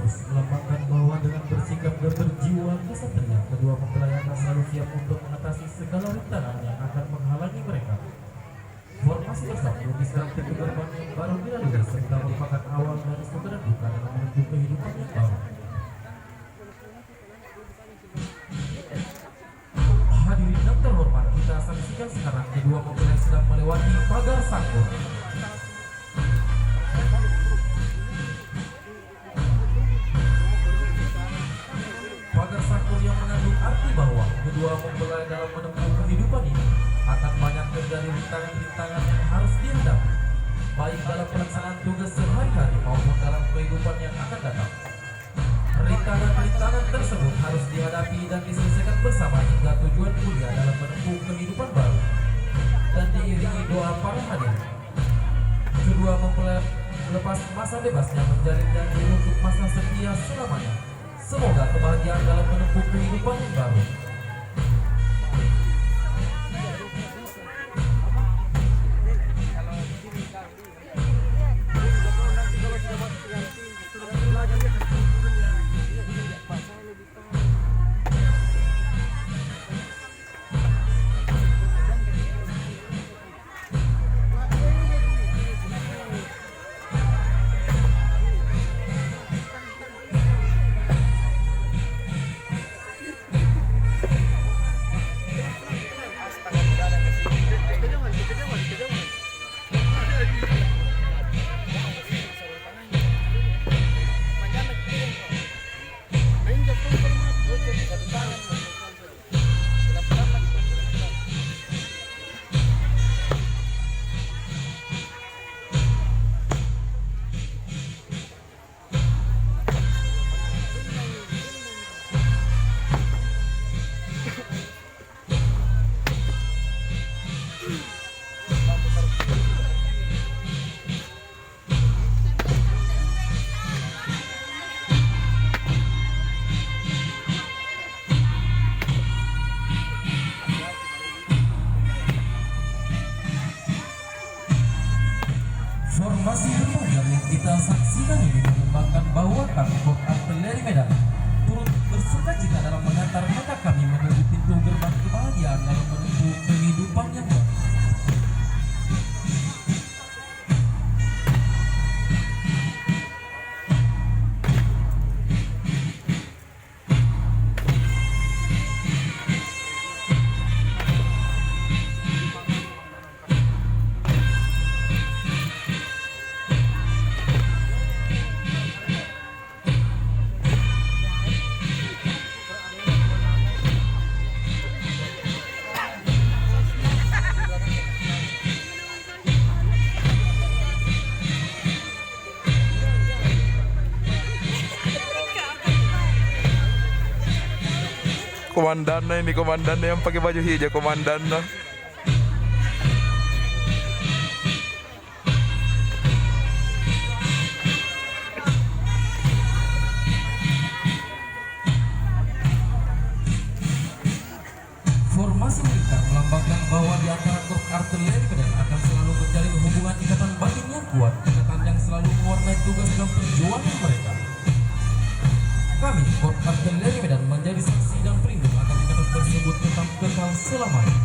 bagus melambangkan bahwa dengan bersikap dan berjiwa kesatria, kedua mempelai akan selalu siap untuk mengatasi segala rintangan yang akan menghalangi mereka. Formasi bersatu diserang pintu gerbang yang baru dilalui serta merupakan awal dari suka dan duka dalam menempuh kehidupan yang baru. Hadirin yang terhormat, kita saksikan sekarang kedua mempelai sedang melewati pagar sangkur. Pagar sangkur yang mengandung arti bahwa kedua mempelai dalam menempuh kehidupan ini akan banyak terjadi rintangan-rintangan yang harus dihadapi, baik dalam pelaksanaan tugas sehari-hari maupun dalam kehidupan yang akan datang. Rintangan-rintangan tersebut harus dihadapi dan diselesaikan bersama hingga tujuan mulia dalam menempuh kehidupan baru. Dan diiringi doa para hadirin, kedua mempelai melepas masa bebasnya menjalin janji untuk masa setia selamanya. Semoga kebahagiaan dalam menempuh kehidupan yang baru. Formasi berpagar yang kita saksikan ini mengembangkan bahwa kami Korps Artileri Medan turut bersuka cita dalam mengantar mereka kami menuju pintu gerbang kebahagiaan dalam menempuh kehidupan yang baru. Komandannya ini, komandannya yang pakai baju hijau, komandannya. Formasi militer melambangkan bahwa di antara Korps Artileri Medan akan selalu menjalin hubungan ikatan batin yang kuat, ikatan yang selalu mewarnai tugas dan perjuangan mereka. Kami, Korps Artileri Medan, menjadi saksi dan pelindung akan ikatan tersebut tetap kekal selamanya.